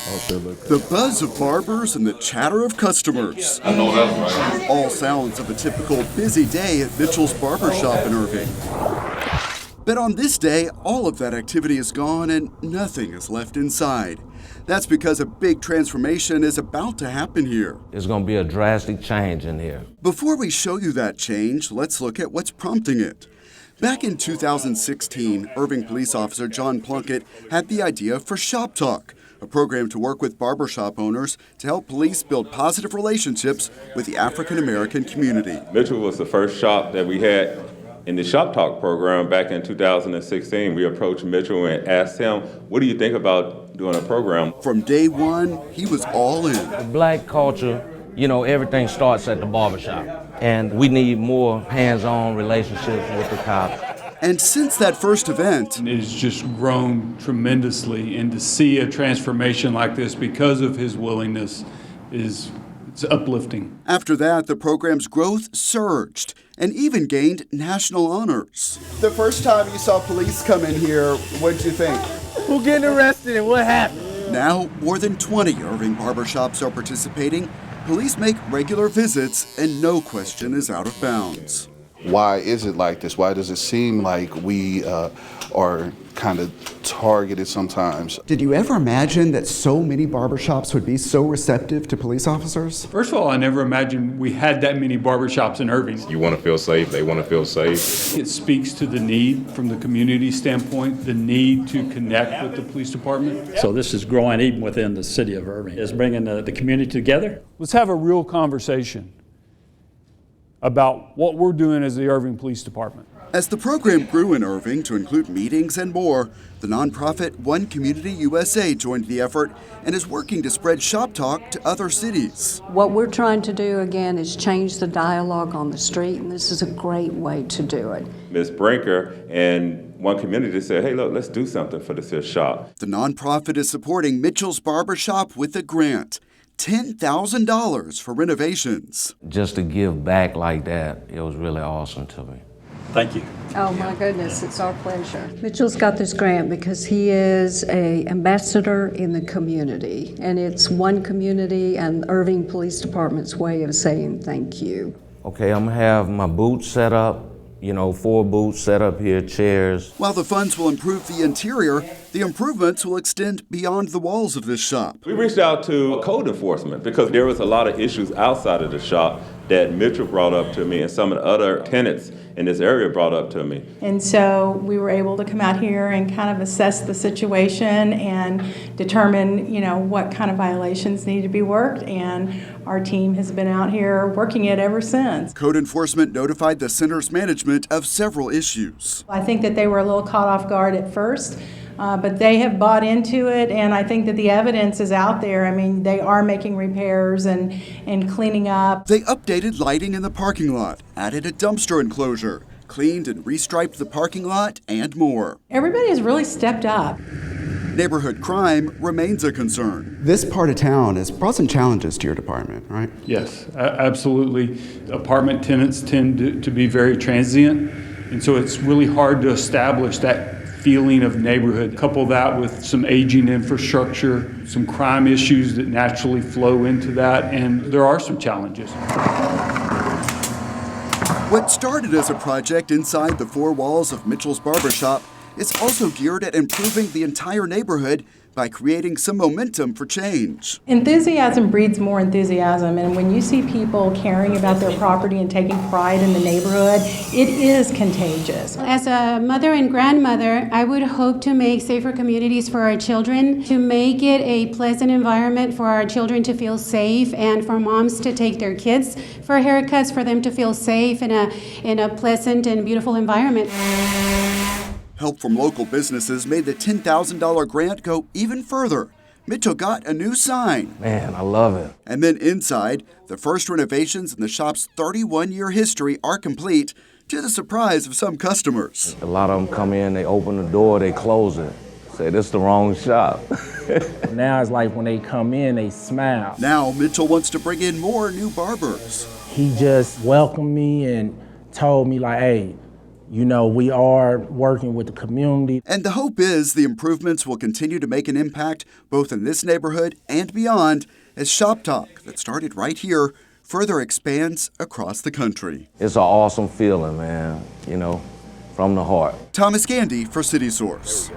The buzz of barbers and the chatter of customers. I know that's right. All sounds of a typical busy day at Mitchell's Barbershop in Irving. But on this day, all of that activity is gone and nothing is left inside. That's because a big transformation is about to happen here. There's going to be a drastic change in here. Before we show you that change, let's look at what's prompting it. Back in 2016, Irving police officer John Plunkett had the idea for Shop Talk, a program to work with barbershop owners to help police build positive relationships with the African American community. Mitchell was the first shop that we had in the Shop Talk program back in 2016. We approached Mitchell and asked him, what do you think about doing a program? From day one, he was all in. The black culture, everything starts at the barbershop. And we need more hands-on relationships with the cops. And since that first event, it has just grown tremendously, and to see a transformation like this because of his willingness it's uplifting. After that, the program's growth surged and even gained national honors. The first time you saw police come in here, what did you think? Who getting arrested and what happened? Now, more than 20 Irving barbershops are participating. Police make regular visits, and no question is out of bounds. Why is it like this? Why does it seem like we are kind of targeted sometimes? Did you ever imagine that so many barbershops would be so receptive to police officers? First of all, I never imagined we had that many barbershops in Irving. You want to feel safe, they want to feel safe. It speaks to the need from the community standpoint, the need to connect with the police department. So this is growing even within the city of Irving. It's bringing the community together. Let's have a real conversation about what we're doing as the Irving Police Department. As the program grew in Irving to include meetings and more, the nonprofit One CommunityUSA joined the effort and is working to spread Shop Talk to other cities. What we're trying to do, again, is change the dialogue on the street, and this is a great way to do it. Ms. Brinker and One Community said, hey, look, let's do something for this here shop. The nonprofit is supporting Mitchell's Barbershop with a grant. $10,000 for renovations. Just to give back like that, it was really awesome to me. Thank you. Oh my goodness, it's our pleasure. Mitchell's got this grant because he is an ambassador in the community, and it's One Community and Irving Police Department's way of saying thank you. Okay, I'm gonna have my booths set up, 4 booths set up here, chairs. While the funds will improve the interior, the improvements will extend beyond the walls of this shop. We reached out to code enforcement because there was a lot of issues outside of the shop that Mitchell brought up to me and some of the other tenants in this area brought up to me. And so we were able to come out here and kind of assess the situation and determine, what kind of violations need to be worked, and our team has been out here working it ever since. Code enforcement notified the center's management of several issues. I think that they were a little caught off guard at first, but they have bought into it, and I think that the evidence is out there. I mean, they are making repairs and cleaning up. They updated lighting in the parking lot, added a dumpster enclosure, cleaned and restriped the parking lot, and more. Everybody has really stepped up. Neighborhood crime remains a concern. This part of town has brought some challenges to your department, right? Yes, absolutely. Apartment tenants tend to be very transient, and so it's really hard to establish that feeling of neighborhood. Couple that with some aging infrastructure, some crime issues that naturally flow into that, and there are some challenges. What started as a project inside the 4 walls of Mitchell's Barbershop is also geared at improving the entire neighborhood by creating some momentum for change. Enthusiasm breeds more enthusiasm, and when you see people caring about their property and taking pride in the neighborhood, it is contagious. As a mother and grandmother, I would hope to make safer communities for our children, to make it a pleasant environment for our children to feel safe, and for moms to take their kids for haircuts, for them to feel safe in a pleasant and beautiful environment. Help from local businesses made the $10,000 grant go even further. Mitchell got a new sign. Man, I love it. And then inside, the first renovations in the shop's 31-year history are complete, to the surprise of some customers. A lot of them come in, they open the door, they close it. Say, this is the wrong shop. Now it's like when they come in, they smile. Now Mitchell wants to bring in more new barbers. He just welcomed me and told me, like, hey, You know, we are working with the community. And the hope is the improvements will continue to make an impact both in this neighborhood and beyond as Shop Talk, that started right here, further expands across the country. It's an awesome feeling, man, from the heart. Thomas Gandy for City Source.